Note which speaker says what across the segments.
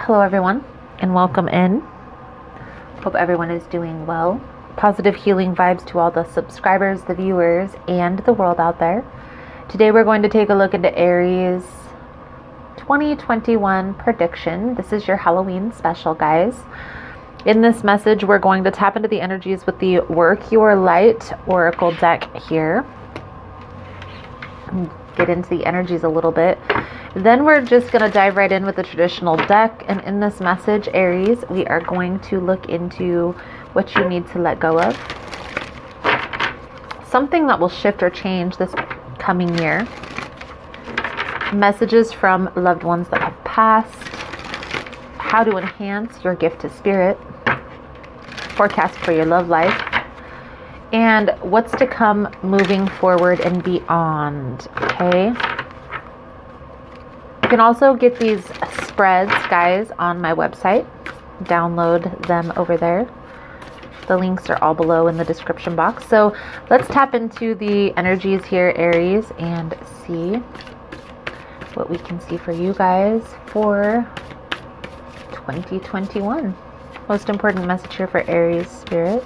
Speaker 1: Hello everyone and welcome in. Hope everyone is doing well. Positive healing vibes to all the subscribers, the viewers, and the world out there. Today we're going to take a look into Aries 2021 prediction. This is your Halloween special, guys. In this message, we're going to tap into the energies with the Work Your Light Oracle deck here. Get into the energies a little bit. Then we're just going to dive right in with the traditional deck. And in this message, Aries, we are going to look into what you need to let go of. Something that will shift or change this coming year. Messages from loved ones that have passed. How to enhance your gift to spirit. Forecast for your love life. And what's to come moving forward and beyond, okay? You can also get these spreads, guys, on my website. Download them over there. The links are all below in the description box. So let's tap into the energies here, Aries, and see what we can see for you guys for 2021. Most important message here for Aries spirit.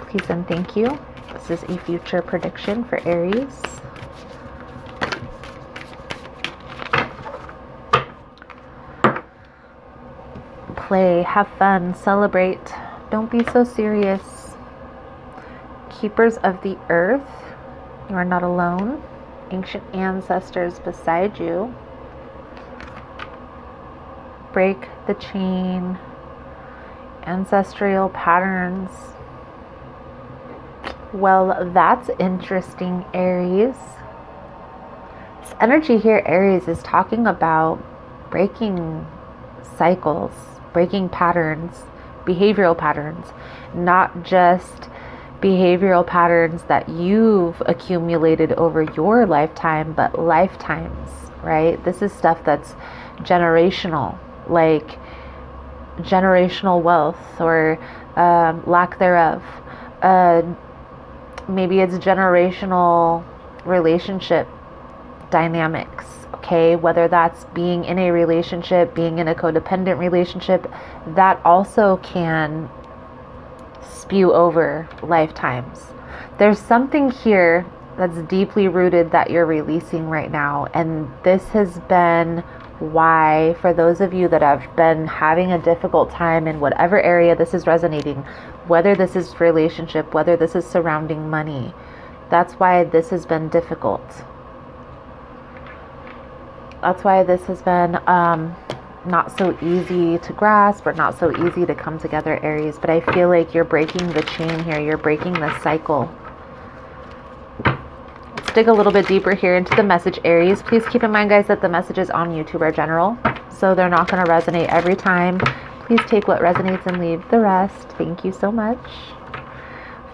Speaker 1: Please and thank you. This is a future prediction for Aries. Play, have fun, celebrate. Don't be so serious. Keepers of the earth, you are not alone. Ancient ancestors beside you. Break the chain. Ancestral patterns. Well, that's interesting, Aries. This energy here, Aries, is talking about breaking cycles, breaking patterns, behavioral patterns, not just behavioral patterns that you've accumulated over your lifetime, but lifetimes, right? This is stuff that's generational, like generational wealth or lack thereof. Maybe it's generational relationship dynamics, okay? Whether that's being in a relationship, being in a codependent relationship, that also can spew over lifetimes. There's something here that's deeply rooted that you're releasing right now. And this has been why, for those of you that have been having a difficult time in whatever area this is resonating, whether this is relationship, whether this is surrounding money, that's why this has been difficult. That's why this has been not so easy to grasp or not so easy to come together, Aries. But I feel like you're breaking the chain here. You're breaking the cycle. Let's dig a little bit deeper here into the message, Aries. Please keep in mind, guys, that the messages on YouTube are general, so they're not going to resonate every time. Please take what resonates and leave the rest. Thank you so much.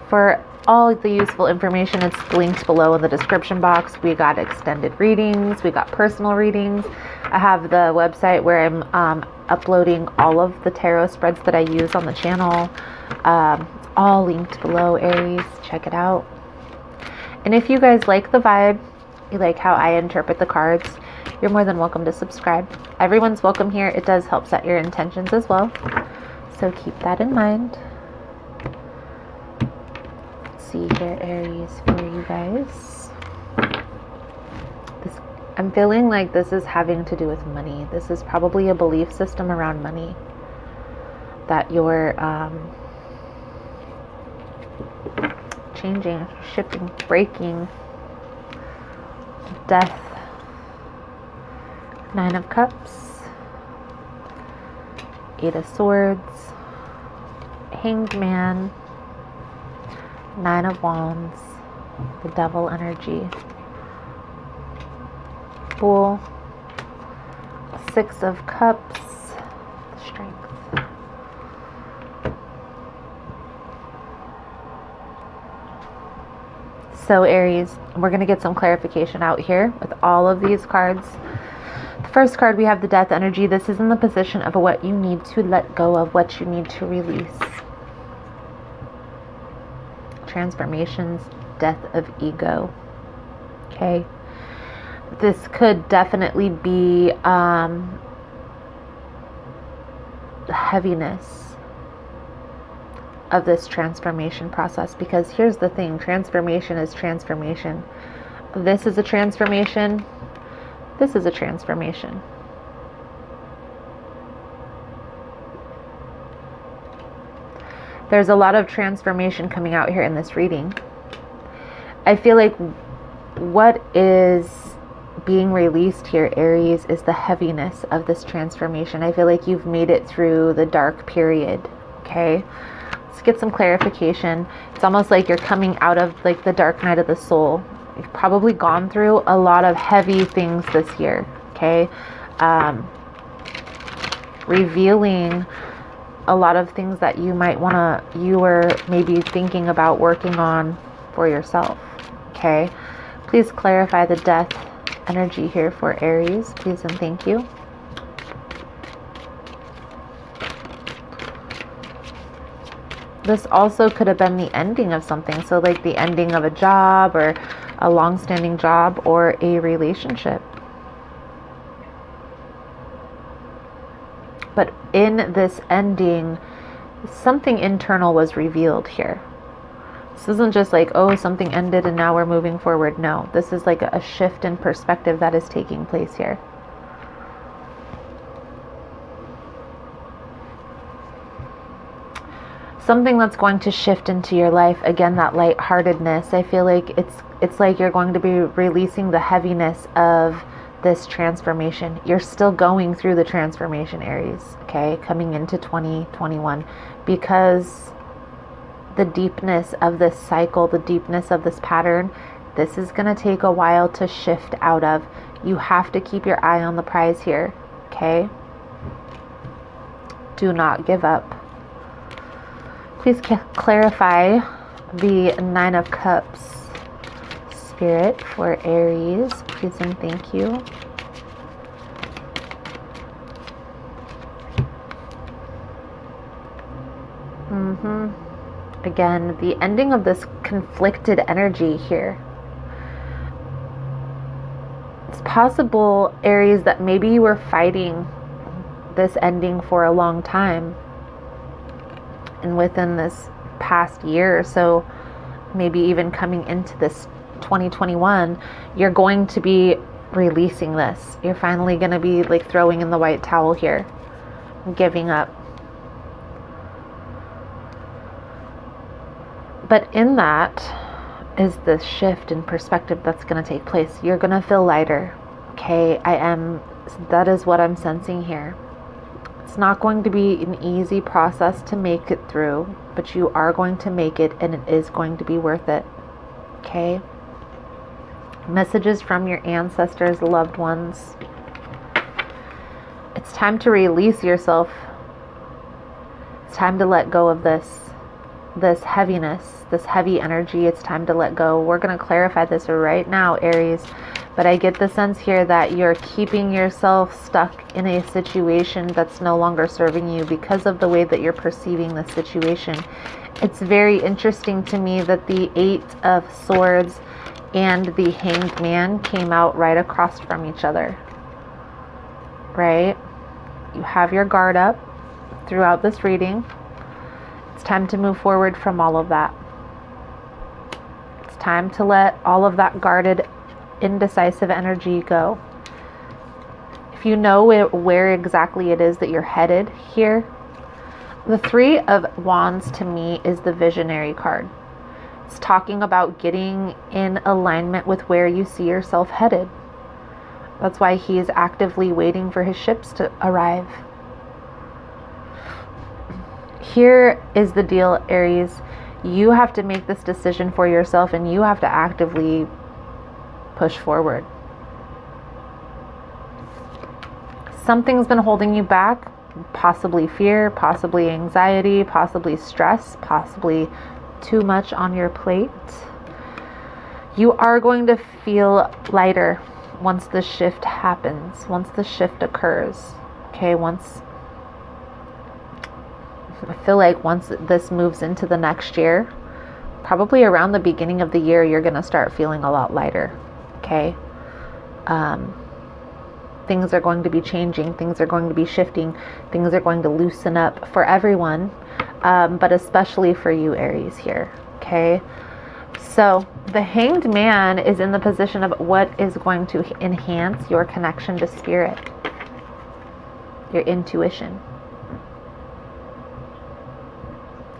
Speaker 1: For all the useful information, it's linked below in the description box. We got extended readings. We got personal readings. I have the website where I'm uploading all of the tarot spreads that I use on the channel. It's all linked below, Aries. Check it out. And if you guys like the vibe, you like how I interpret the cards, you're more than welcome to subscribe. Everyone's welcome here. It does help set your intentions as well. So keep that in mind. Let's see here, Aries, for you guys. I'm feeling like this is having to do with money. This is probably a belief system around money that you're changing, shifting, breaking. Death. 9 of Cups, 8 of Swords, Hanged Man, 9 of Wands, the Devil energy, Fool, 6 of Cups, Strength. So Aries, we're going to get some clarification out here with all of these cards. The first card, we have the Death energy. This is in the position of what you need to let go of, what you need to release. Transformations, death of ego. Okay. This could definitely be heaviness of this transformation process. Because here's the thing, transformation is transformation. This is a transformation. This is a transformation. There's a lot of transformation coming out here in this reading. I feel like what is being released here, Aries, is the heaviness of this transformation. I feel like you've made it through the dark period. Okay, let's get some clarification. It's almost like you're coming out of like the dark night of the soul. You've probably gone through a lot of heavy things this year. Okay, revealing a lot of things that you might you were maybe thinking about working on for yourself. Okay, please clarify the death energy here for Aries, please and thank you. This also could have been the ending of something. So like the ending of a job or a long-standing job or a relationship. But in this ending, something internal was revealed here. This isn't just like, oh, something ended and now we're moving forward. No, this is like a shift in perspective that is taking place here. Something that's going to shift into your life. Again, that lightheartedness. I feel like it's like you're going to be releasing the heaviness of this transformation. You're still going through the transformation, Aries, okay, coming into 2021, because the deepness of this cycle, the deepness of this pattern, this is going to take a while to shift out of. You have to keep your eye on the prize here, okay? Do not give up. Please clarify the Nine of Cups. Spirit for Aries, please and thank you. Again, the ending of this conflicted energy here. It's possible, Aries, that maybe you were fighting this ending for a long time. And within this past year or so, maybe even coming into this 2021, you're going to be releasing this. You're finally going to be like throwing in the white towel here, giving up. But in that is this shift in perspective that's going to take place. You're going to feel lighter. Okay, that is what I'm sensing here. It's not going to be an easy process to make it through, but you are going to make it, and it is going to be worth it. Okay? Messages from your ancestors, loved ones. It's time to release yourself. It's time to let go of this heaviness, this heavy energy. It's time to let go. We're going to clarify this right now, Aries. But I get the sense here that you're keeping yourself stuck in a situation that's no longer serving you because of the way that you're perceiving the situation. It's very interesting to me that the Eight of Swords and the Hanged Man came out right across from each other. Right? You have your guard up throughout this reading. It's time to move forward from all of that. It's time to let all of that guarded, indecisive energy go. If you know where exactly it is that you're headed here, the Three of Wands to me is the visionary card. It's talking about getting in alignment with where you see yourself headed. That's why he is actively waiting for his ships to arrive. Here is the deal, Aries. You have to make this decision for yourself, and you have to actively push forward. Something's been holding you back, possibly fear, possibly anxiety, possibly stress, possibly too much on your plate. You are going to feel lighter once the shift happens, once the shift occurs. Okay, I feel like once this moves into the next year, probably around the beginning of the year, you're going to start feeling a lot lighter. Okay. things are going to be changing, things are going to be shifting, things are going to loosen up for everyone, but especially for you, Aries, here. Okay. So the Hanged Man is in the position of what is going to enhance your connection to spirit, your intuition,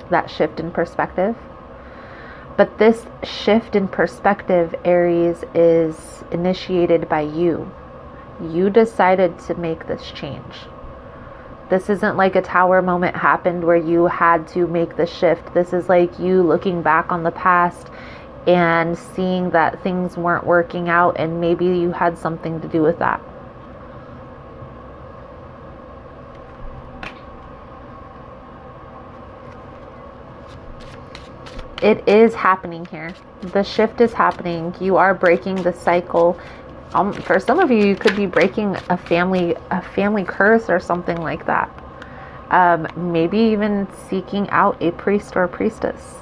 Speaker 1: that shift in perspective. But this shift in perspective, Aries, is initiated by you. You decided to make this change. This isn't like a tower moment happened where you had to make the shift. This is like you looking back on the past and seeing that things weren't working out, and maybe you had something to do with that. It is happening here. The shift is happening. You are breaking the cycle. For some of you, you could be breaking a family curse or something like that. Maybe even seeking out a priest or priestess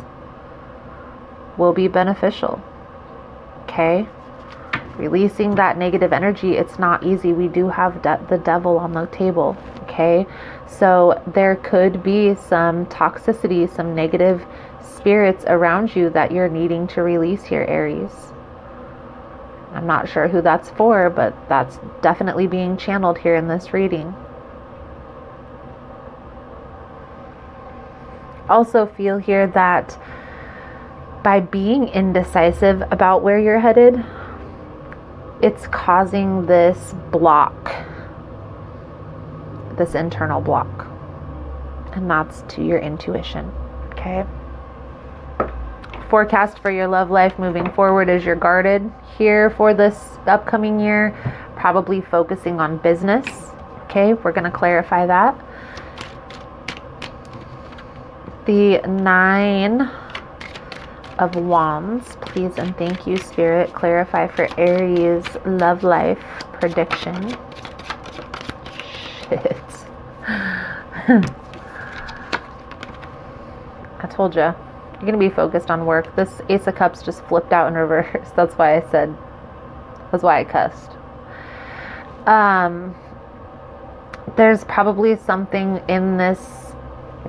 Speaker 1: will be beneficial. Okay? Releasing that negative energy, it's not easy. We do have the devil on the table. Okay? So there could be some toxicity, some negative spirits around you that you're needing to release here, Aries. I'm not sure who that's for, but that's definitely being channeled here in this reading. Also feel here that by being indecisive about where you're headed, it's causing this block, this internal block. And that's to your intuition. Okay? Forecast for your love life moving forward is you're guarded here for this upcoming year, probably focusing on business. Okay, we're going to clarify that. The 9 of Wands, please and thank you, Spirit. Clarify for Aries love life prediction. Shit. I told you. You're going to be focused on work. This Ace of Cups just flipped out in reverse. That's why I cussed. There's probably something in this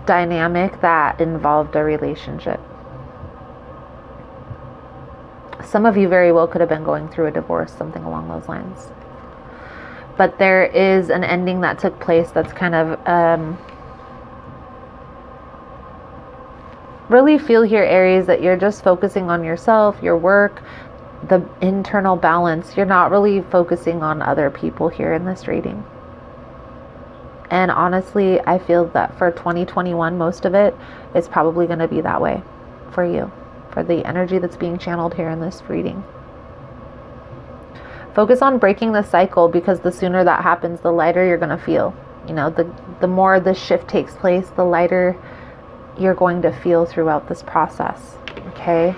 Speaker 1: dynamic that involved a relationship. Some of you very well could have been going through a divorce, something along those lines. But there is an ending that took place that's kind of... really feel here, Aries, that you're just focusing on yourself, your work, the internal balance. You're not really focusing on other people here in this reading. And honestly, I feel that for 2021, most of it is probably going to be that way for you, for the energy that's being channeled here in this reading. Focus on breaking the cycle, because the sooner that happens, the lighter you're going to feel. You know, the more this shift takes place, the lighter you're going to feel throughout this process. Okay?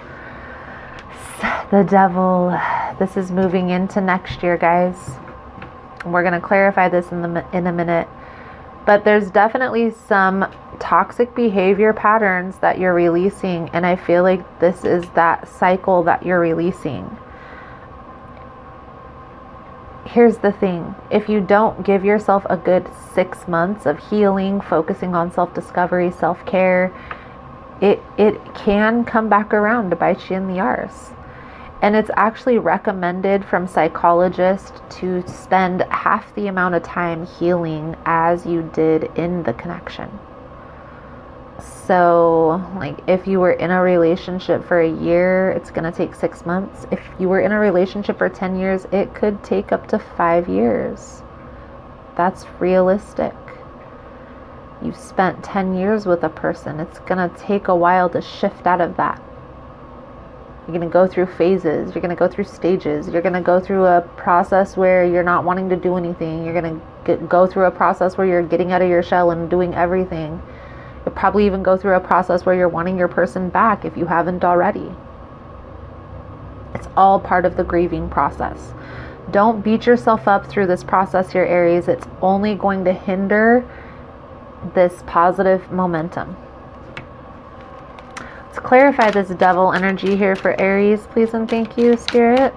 Speaker 1: The devil. This is moving into next year, guys. We're going to clarify this in a minute. But there's definitely some toxic behavior patterns that you're releasing, and I feel like this is that cycle that you're releasing. Here's the thing. If you don't give yourself a good 6 months of healing, focusing on self-discovery, self-care, it can come back around to bite you in the arse. And it's actually recommended from psychologists to spend half the amount of time healing as you did in the connection. So, like, if you were in a relationship for a year, it's going to take 6 months. If you were in a relationship for 10 years, it could take up to 5 years. That's realistic. You've spent 10 years with a person. It's going to take a while to shift out of that. You're going to go through phases. You're going to go through stages. You're going to go through a process where you're not wanting to do anything. You're going to go through a process where you're getting out of your shell and doing everything. You'll probably even go through a process where you're wanting your person back if you haven't already. It's all part of the grieving process. Don't beat yourself up through this process here, Aries. It's only going to hinder this positive momentum. Let's clarify this devil energy here for Aries, please and thank you, Spirit.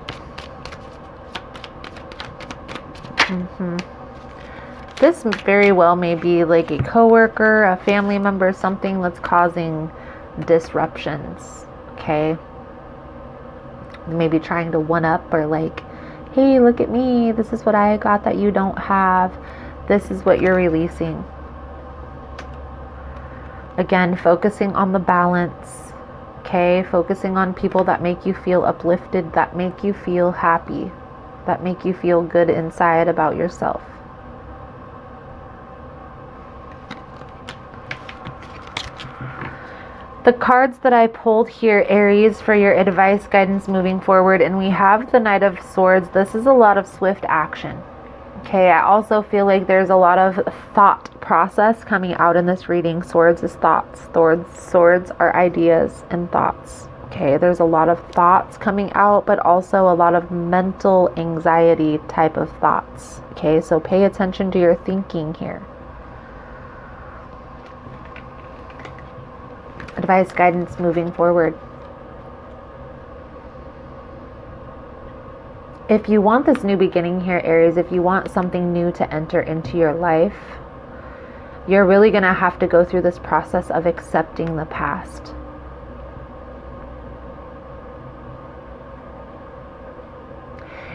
Speaker 1: This very well may be like a coworker, a family member, something that's causing disruptions, okay? Maybe trying to one up, or like, hey, look at me, this is what I got that you don't have. This is what you're releasing. Again, focusing on the balance, okay? Focusing on people that make you feel uplifted, that make you feel happy, that make you feel good inside about yourself. The cards that I pulled here, Aries, for your advice, guidance moving forward, and we have the Knight of Swords. This is a lot of swift action. Okay, I also feel like there's a lot of thought process coming out in this reading. Swords is thoughts. Swords are ideas and thoughts. Okay, there's a lot of thoughts coming out, but also a lot of mental anxiety type of thoughts. Okay, so pay attention to your thinking here. Advice, guidance moving forward. If you want this new beginning here, Aries, if you want something new to enter into your life, you're really going to have to go through this process of accepting the past.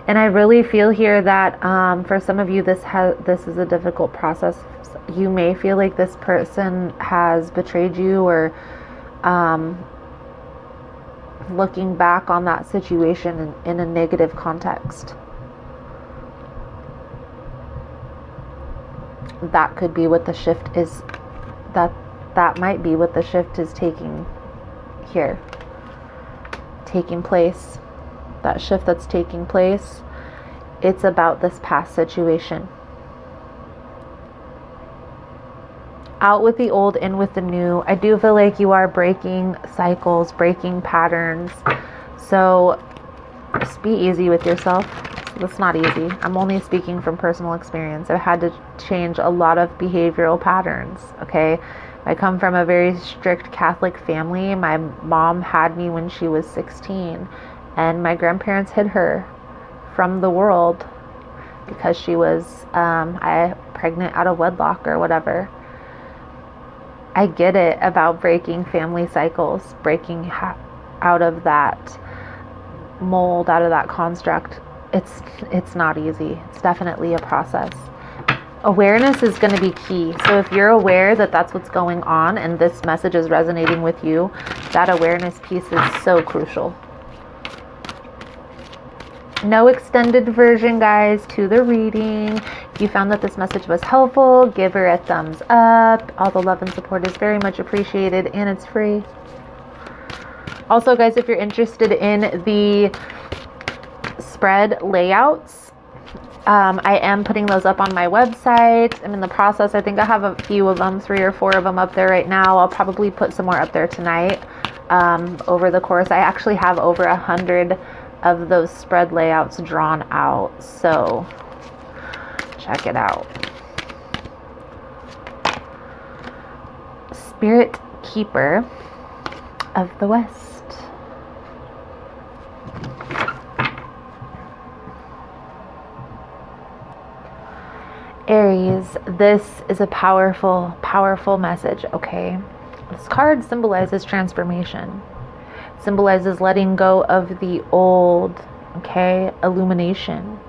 Speaker 1: And I really feel here that for some of you, this is a difficult process. You may feel like this person has betrayed you, or looking back on that situation in a negative context. That could be what the shift is. That might be what the shift is taking place. That shift that's taking place, it's about this past situation. Out with the old, in with the new. I do feel like you are breaking cycles, breaking patterns. So just be easy with yourself. That's not easy. I'm only speaking from personal experience. I've had to change a lot of behavioral patterns, okay? I come from a very strict Catholic family. My mom had me when she was 16, and my grandparents hid her from the world because she was pregnant out of wedlock or whatever. I get it about breaking family cycles, breaking out of that mold, out of that construct. It's not easy. It's definitely a process. Awareness is going to be key. So if you're aware that that's what's going on and this message is resonating with you, that awareness piece is so crucial. No extended version, guys, to the reading. If you found that this message was helpful, give her a thumbs up. All the love and support is very much appreciated, and it's free. Also, guys, if you're interested in the spread layouts, I am putting those up on my website. I'm in the process. I think I have a few of them, 3 or 4 of them up there right now. I'll probably put some more up there tonight. Over the course, I actually have over 100 of those spread layouts drawn out, so check it out. Spirit Keeper of the West. Aries, this is a powerful, powerful message, okay? This card symbolizes transformation. Symbolizes letting go of the old, okay? Illumination.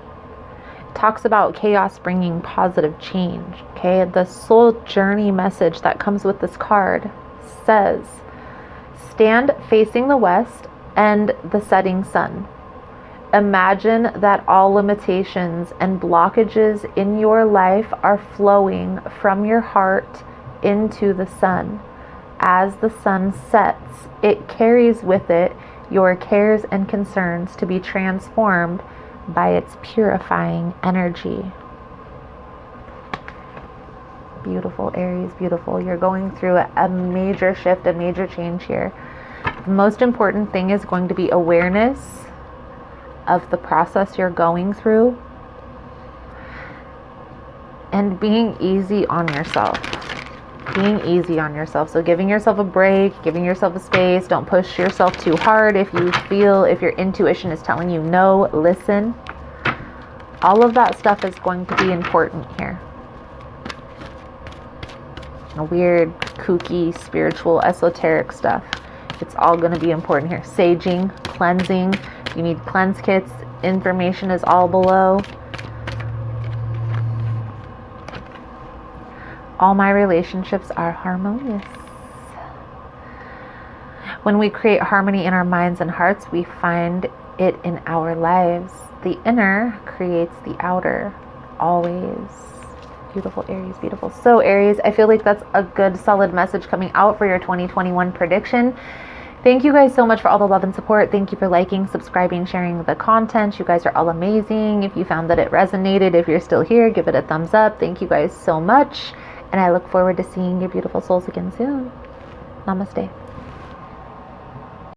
Speaker 1: Talks about chaos bringing positive change, okay? The soul journey message that comes with this card says, stand facing the west and the setting sun. Imagine that all limitations and blockages in your life are flowing from your heart into the sun. As the sun sets, it carries with it your cares and concerns to be transformed by its purifying energy. Beautiful, Aries, beautiful. You're going through a major shift, a major change here. The most important thing is going to be awareness of the process you're going through and being easy on yourself. Being easy on yourself. So giving yourself a break, giving yourself a space. Don't push yourself too hard. If your intuition is telling you no, listen. All of that stuff is going to be important here. Weird, kooky, spiritual, esoteric stuff. It's all going to be important here. Saging, cleansing. You need cleanse kits. Information is all below. All my relationships are harmonious. When we create harmony in our minds and hearts, we find it in our lives. The inner creates the outer, always. Beautiful, Aries, beautiful. So Aries, I feel like that's a good solid message coming out for your 2021 prediction. Thank you guys so much for all the love and support. Thank you for liking, subscribing, sharing the content. You guys are all amazing. If you found that it resonated, if you're still here, give it a thumbs up. Thank you guys so much. And I look forward to seeing your beautiful souls again soon. Namaste.